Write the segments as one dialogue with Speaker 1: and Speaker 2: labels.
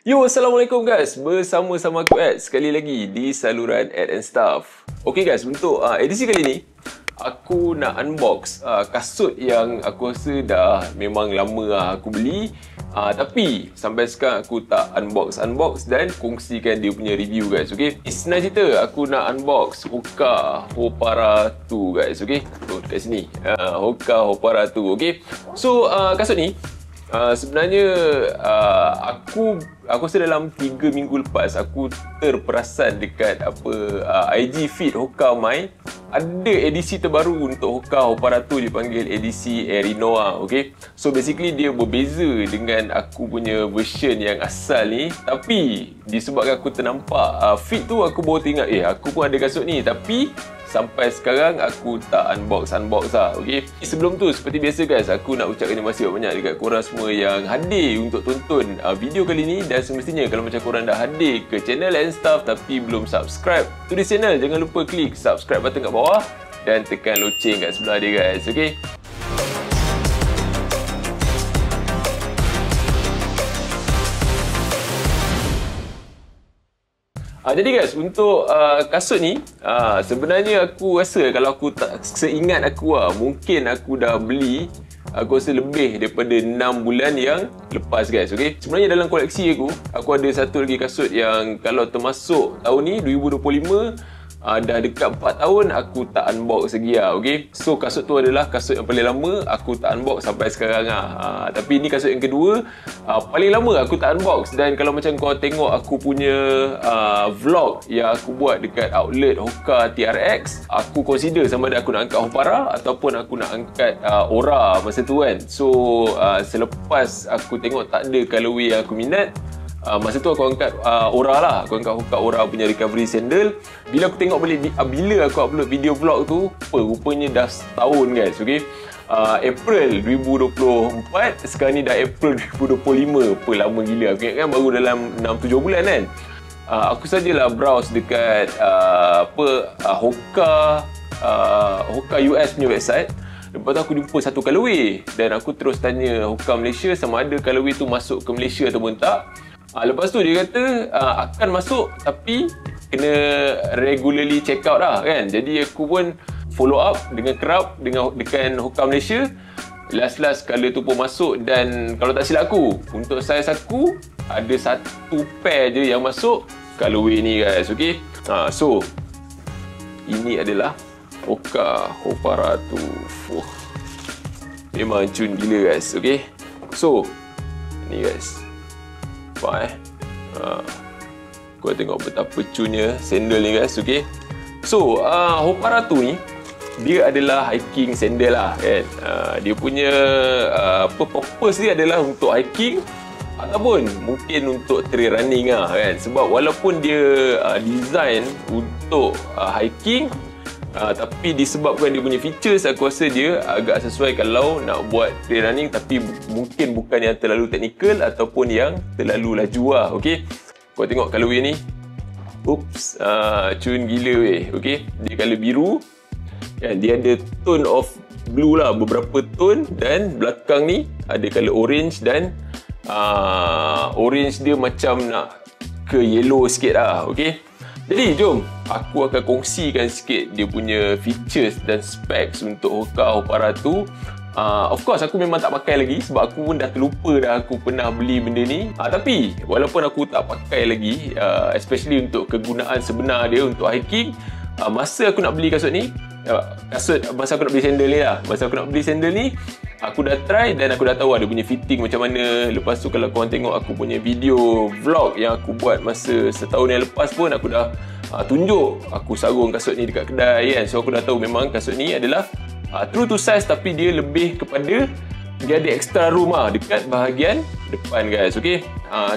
Speaker 1: Yo, Assalamualaikum guys. Bersama-sama aku Ed sekali lagi di saluran Ed and Stuff. Okay guys, untuk edisi kali ni aku nak unbox kasut yang aku rasa dah memang lama aku beli, tapi sampai sekarang aku tak unbox dan kongsikan dia punya review guys. Okay, senang cerita aku nak unbox Hoka Hopara 2 guys. Okay, dekat sini Hoka Hopara 2. Okay, so kasut ni sebenarnya aku rasa dalam 3 minggu lepas aku terperasan dekat IG feed Hoka Mai ada edisi terbaru untuk Hoka Hopara 2 dipanggil edisi Erinoa. Okay, so basically dia berbeza dengan aku punya version yang asal ni, tapi disebabkan aku ternampak feed tu aku baru teringat aku pun ada kasut ni, tapi sampai sekarang aku tak unbox lah. Okay, sebelum tu seperti biasa guys, aku nak ucapkan terima kasih banyak dekat korang semua yang hadir untuk tonton video kali ni. Dan semestinya kalau macam korang dah hadir ke channel and stuff tapi belum subscribe to this channel, jangan lupa klik subscribe button kat bawah dan tekan loceng kat sebelah dia guys. Okay, jadi guys, untuk kasut ni sebenarnya aku rasa kalau aku tak seingat aku mungkin aku dah beli aku rasa lebih daripada 6 bulan yang lepas guys. Okay, sebenarnya dalam koleksi aku ada satu lagi kasut yang kalau termasuk tahun ni 2025 dah dekat 4 tahun aku tak unbox lagi Okay, so kasut tu adalah kasut yang paling lama aku tak unbox sampai sekarang tapi ni kasut yang kedua paling lama aku tak unbox. Dan kalau macam kau tengok aku punya vlog yang aku buat dekat outlet Hoka TRX, aku consider sama ada aku nak angkat Hopara ataupun aku nak angkat Ora masa tu kan. So selepas aku tengok tak ada colorway yang aku minat, masa tu aku angkat Ora lah. Aku angkat Hoka Ora punya recovery sandal. Bila aku tengok balik, bila aku upload video vlog tu, rupanya dah setahun guys. Okay, April 2024, sekarang ni dah April 2025. Lama gila. Aku ingat kan baru dalam 6-7 bulan kan. Aku sajalah browse dekat Hoka US punya website. Lepas tu aku jumpa satu colorway dan aku terus tanya Hoka Malaysia sama ada colorway tu masuk ke Malaysia ataupun tak. Lepas tu dia kata akan masuk tapi kena regularly check out lah kan. Jadi aku pun follow up dengan crowd dengan Hoka Malaysia. Last color tu pun masuk dan kalau tak silap aku, untuk size aku ada satu pair je yang masuk colorway ni guys. Okay, so ini adalah Hoka Hopara 2. Memang cun gila guys. Okay, so ni guys, kau tengok betapa cunnya sandal ni guys. Okay, so Hopara 2 ni dia adalah hiking sandal lah kan. Dia punya purpose dia adalah untuk hiking ataupun mungkin untuk trail running lah kan. Sebab walaupun dia design untuk hiking, tapi disebabkan dia punya features, aku rasa dia agak sesuai kalau nak buat trail running, tapi mungkin bukan yang terlalu technical ataupun yang terlalu laju lah. Okay, kau tengok colorway ni, cun gila weh. Okay, dia color biru kan, dia ada tone of blue lah, beberapa tone, dan belakang ni ada color orange dan orange dia macam nak ke yellow sikit lah. Okay, jadi jom aku akan kongsikan sikit dia punya features dan specs untuk Hoka Hopara 2. Of course aku memang tak pakai lagi sebab aku pun dah terlupa dah aku pernah beli benda ni. Tapi walaupun aku tak pakai lagi, especially untuk kegunaan sebenar dia untuk hiking, masa aku nak beli kasut ni, masa aku nak beli sandal ni lah, masa aku nak beli sandal ni, aku dah try dan aku dah tahu ada punya fitting macam mana. Lepas tu kalau korang tengok aku punya video vlog yang aku buat masa setahun yang lepas pun, aku dah tunjuk aku sarung kasut ni dekat kedai kan. So aku dah tahu memang kasut ni adalah true to size, tapi dia lebih kepada dia ada extra room dekat bahagian depan guys. Okay,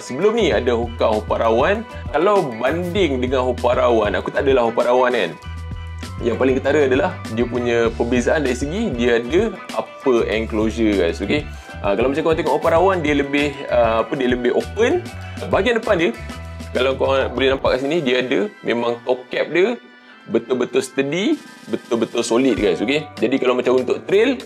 Speaker 1: sebelum ni ada Hoka Hopara 1. Kalau banding dengan Hopara 1, aku tak adalah Hopara 1 kan. Yang paling ketara adalah dia punya perbezaan dari segi dia ada upper enclosure guys. Okay, kalau macam korang tengok Hopara 1, dia lebih dia lebih open. Bahagian depan dia, kalau korang boleh nampak kat sini, dia ada memang toe cap dia betul-betul steady, betul-betul solid guys. Okay, jadi kalau macam untuk trail,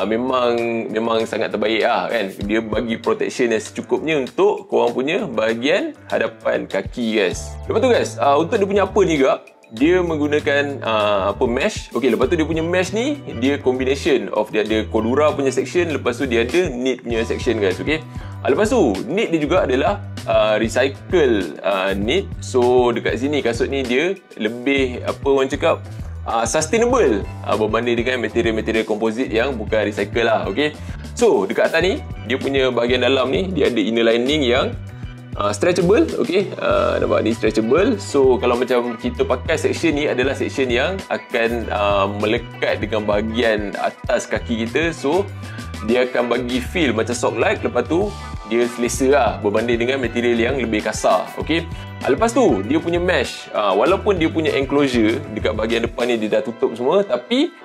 Speaker 1: memang sangat terbaik lah kan. Dia bagi protection yang secukupnya untuk korang punya bahagian hadapan kaki guys. Lepas tu guys, untuk dia punya upper ni juga, dia menggunakan mesh. Okey, lepas tu dia punya mesh ni dia combination of dia ada Cordura punya section, lepas tu dia ada knit punya section guys. Okey. Lepas tu knit dia juga adalah recycle knit. So dekat sini kasut ni dia lebih orang cakap sustainable berbanding dengan material-material komposit yang bukan recycle lah. Okey. So dekat atas ni dia punya bahagian dalam ni dia ada inner lining yang stretchable. Okay, nampak ni stretchable. So kalau macam kita pakai section ni adalah section yang akan melekat dengan bahagian atas kaki kita. So dia akan bagi feel macam sock like. Lepas tu dia selesa lah berbanding dengan material yang lebih kasar. Okay, lepas tu dia punya mesh, walaupun dia punya enclosure dekat bahagian depan ni dia dah tutup semua, tapi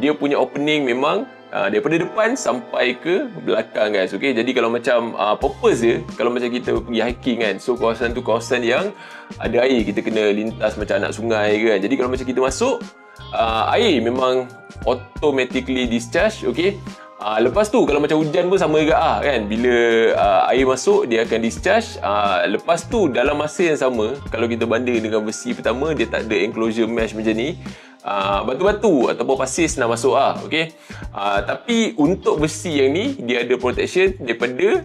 Speaker 1: dia punya opening memang daripada depan sampai ke belakang guys. Okay, jadi kalau macam purpose dia, kalau macam kita pergi hiking kan, so kawasan tu kawasan yang ada air, kita kena lintas macam anak sungai kan. Jadi kalau macam kita masuk, air memang automatically discharge. Okay, lepas tu kalau macam hujan pun sama juga kan, bila air masuk dia akan discharge. Lepas tu dalam masa yang sama, kalau kita banding dengan versi pertama, dia tak ada enclosure mesh macam ni. Batu-batu ataupun pasir senang masuk okey. Tapi untuk versi yang ni dia ada protection daripada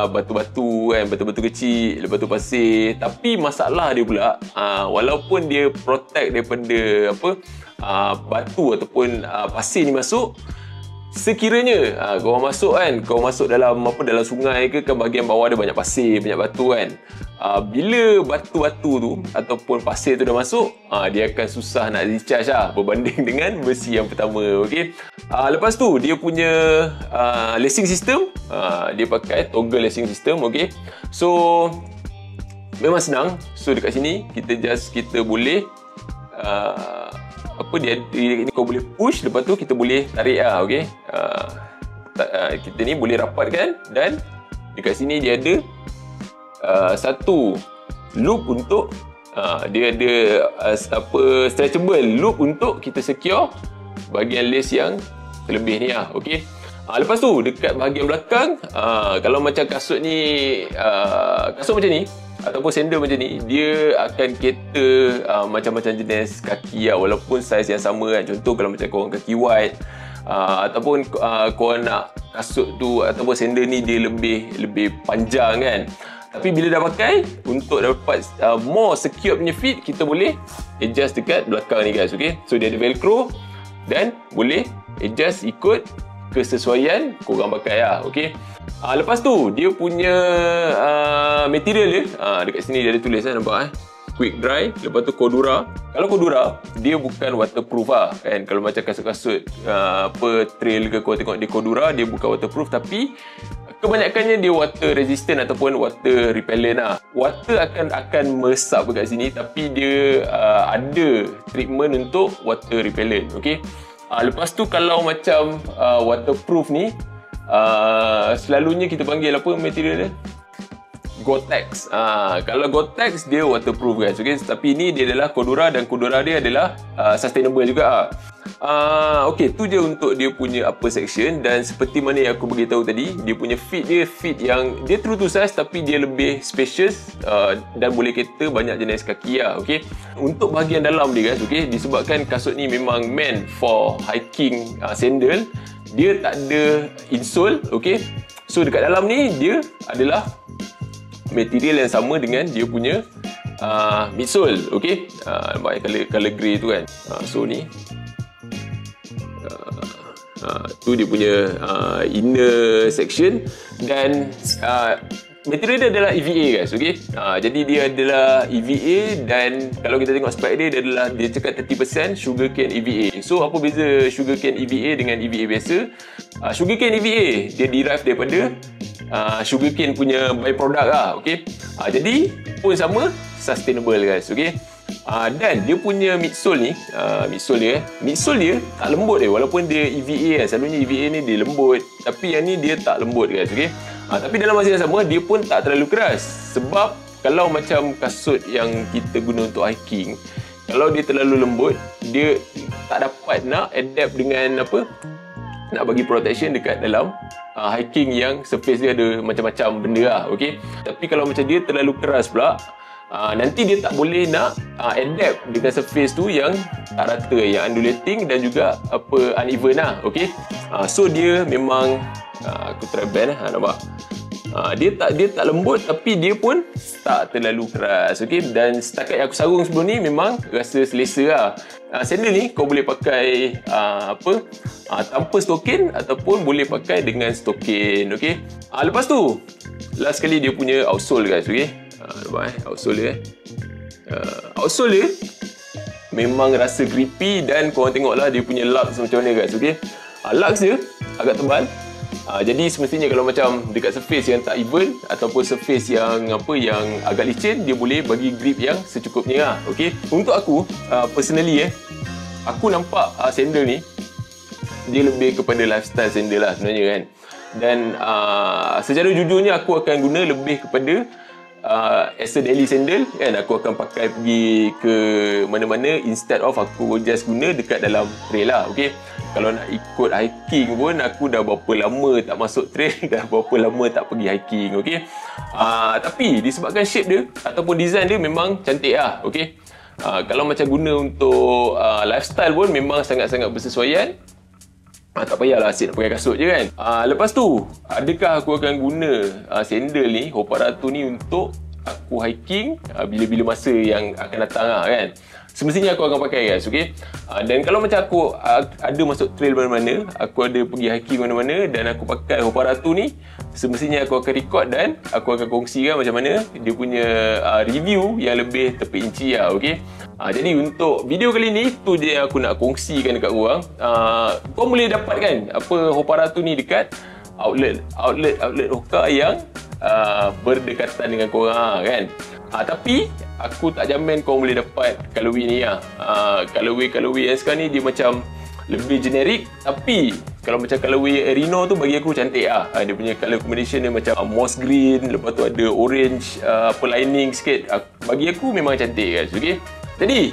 Speaker 1: batu-batu kan, batu-batu kecil, lepas tu pasir. Tapi masalah dia pula, walaupun dia protect daripada batu ataupun pasir ni masuk, sekiranya kau masuk kan, kau masuk dalam dalam sungai ke, kan bahagian bawah ada banyak pasir, banyak batu kan. Bila batu-batu tu ataupun pasir tu dah masuk, dia akan susah nak discharge berbanding dengan versi yang pertama. Okey. Lepas tu dia punya lacing system, dia pakai toggle lacing system. Okey. So memang senang. So dekat sini kita boleh ini kau boleh push, lepas tu kita boleh tarik okey. Kita ni boleh rapatkan, dan dekat sini dia ada satu loop untuk dia ada stretchable loop untuk kita secure bahagian lace yang terlebih ni okey. Lepas tu dekat bahagian belakang, kalau macam kasut ni, kasut macam ni ataupun sandal macam ni, dia akan cater macam-macam jenis kaki walaupun saiz yang sama kan. Contoh kalau macam korang kaki wide, ataupun korang nak kasut tu ataupun sandal ni dia lebih panjang kan. Tapi bila dah pakai, untuk dapat more secure punya fit, kita boleh adjust dekat belakang ni guys. Okay, so dia ada velcro dan boleh adjust ikut kesesuaian korang pakai okay. Lepas tu dia punya material dia, dekat sini dia ada tulis nampak quick dry. Lepas tu Cordura. Kalau Cordura dia bukan waterproof kan. Kalau macam kasut-kasut trail ke, kau tengok dia Cordura, dia bukan waterproof, tapi kebanyakannya dia water resistant ataupun water repellent Water akan meresap dekat sini, tapi dia ada treatment untuk water repellent. Okey. Lepas tu kalau macam waterproof ni, selalunya kita panggil apa material dia? Gore-Tex. Kalau Gore-Tex dia waterproof guys. Okay? Tapi ni dia adalah Cordura, dan Cordura dia adalah sustainable juga. Okay, tu je untuk dia punya upper section. Dan seperti mana yang aku beritahu tadi, dia punya fit yang dia true to size, tapi dia lebih spacious dan boleh cater banyak jenis kaki okay? Untuk bahagian dalam dia guys, okay? Disebabkan kasut ni memang meant for hiking sandal, dia tak ada insole. Okay? So dekat dalam ni dia adalah material yang sama dengan dia punya midsole. Okay? Nampak color grey tu kan. So ni tu dia punya inner section, dan material dia adalah EVA guys. Okay? Jadi dia adalah EVA, dan kalau kita tengok spec dia adalah, dia cakap 30% sugarcane EVA. So apa beza sugarcane EVA dengan EVA biasa? Sugarcane EVA dia derive daripada sugarcane punya byproduct okay? Jadi pun sama, sustainable guys. Okay? Dan dia punya midsole ni, midsole dia tak lembut walaupun dia EVA kan. Selalunya EVA ni dia lembut, tapi yang ni dia tak lembut guys. Okay? Tapi dalam masa yang sama dia pun tak terlalu keras. Sebab kalau macam kasut yang kita guna untuk hiking, kalau dia terlalu lembut, dia tak dapat nak adapt dengan nak bagi protection dekat dalam hiking yang surface dia ada macam-macam benda lah, okey. Tapi kalau macam dia terlalu keras pula, nanti dia tak boleh nak adapt dengan surface tu yang tak rata, yang undulating dan juga uneven lah, okey. So dia memang aku try band nampak. Dia tak lembut tapi dia pun tak terlalu keras, okey. Dan setakat yang aku sarung sebelum ni memang rasa selesa lah. Sandal ni kau boleh pakai tanpa stokin ataupun boleh pakai dengan stokin, okey. Lepas tu last sekali dia punya outsole guys, okey. Nampak outsole dia. Outsole dia memang rasa grippy dan korang tengoklah dia punya lugs macam mana guys, okey. Lugs dia agak tebal. Jadi semestinya kalau macam dekat surface yang tak even ataupun surface yang agak licin, dia boleh bagi grip yang secukupnya lah, okey. Untuk aku personally aku nampak sandal ni dia lebih kepada lifestyle sandal lah sebenarnya kan. Dan secara jujurnya aku akan guna lebih kepada as a daily sandal kan. Aku akan pakai pergi ke mana-mana instead of aku just guna dekat dalam trail lah, okey. Kalau nak ikut hiking pun aku dah berapa lama tak masuk trail, dah berapa lama tak pergi hiking, okey. Tapi disebabkan shape dia ataupun design dia memang cantik lah, okey. Kalau macam guna untuk lifestyle pun memang sangat-sangat bersesuaian. Tak payahlah asyik nak pakai kasut je kan. Lepas tu, adakah aku akan guna sandal ni, Hoparatu ni untuk aku hiking bila-bila masa yang akan datang lah kan. Semestinya aku akan pakai guys, okey. Dan kalau macam aku ada masuk trail mana-mana, aku ada pergi hiking mana-mana dan aku pakai Hoparatu ni, semestinya aku akan record dan aku akan kongsikan macam mana dia punya review yang lebih terperinci lah, okey. Jadi untuk video kali ni tu je yang aku nak kongsikan dekat korang. Kau boleh dapatkan Hoparatu ni dekat outlet Hoka yang berdekatan dengan korang kan. Tapi aku tak jamin kau boleh dapat colorway ni lah. Colorway yang sekarang ni dia macam lebih generik, tapi kalau macam colorway Reno tu bagi aku cantik lah. Dia punya color combination dia macam moss green, lepas tu ada orange lining sikit. Bagi aku memang cantik guys, okey. Jadi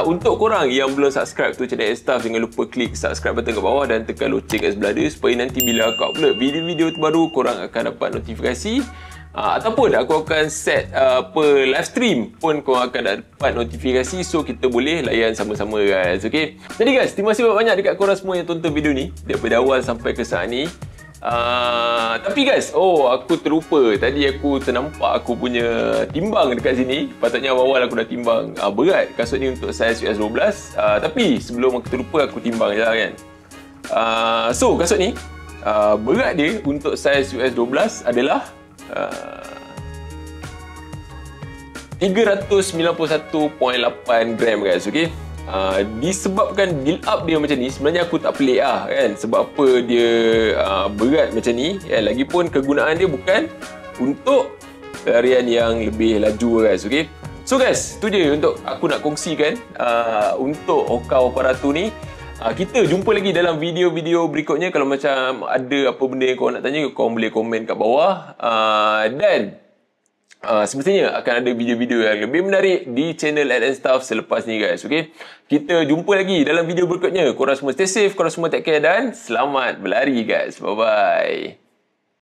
Speaker 1: untuk korang yang belum subscribe tu channel Stuff, jangan lupa klik subscribe button kat bawah dan tekan loceng kat sebelah dia supaya nanti bila aku upload video-video terbaru korang akan dapat notifikasi. Ataupun aku akan set live stream pun korang akan dapat notifikasi, so kita boleh layan sama-sama guys, okey. Jadi guys, terima kasih banyak dekat korang semua yang tonton video ni daripada awal sampai ke saat ni. Tapi guys, aku terlupa. Tadi aku ternampak aku punya timbang dekat sini. Patutnya awal-awal aku dah timbang berat kasut ni untuk saiz US12. Tapi sebelum aku terlupa aku timbang je lah kan. So kasut ni berat dia untuk saiz US12 adalah 391.8 gram guys, okey. Disebabkan build up dia macam ni, sebenarnya aku tak pelik lah kan, sebab apa dia berat macam ni kan. Lagipun kegunaan dia bukan untuk larian yang lebih laju guys, okey. So guys, tu je untuk aku nak kongsikan untuk Hoka Hoparatu ni. Kita jumpa lagi dalam video-video berikutnya. Kalau macam ada apa benda yang korang nak tanya, korang boleh komen kat bawah. Dan semestinya akan ada video-video yang lebih menarik di channel Stuff selepas ni guys, okay? Kita jumpa lagi dalam video berikutnya. Korang semua stay safe, korang semua take care dan selamat berlari guys. Bye-bye.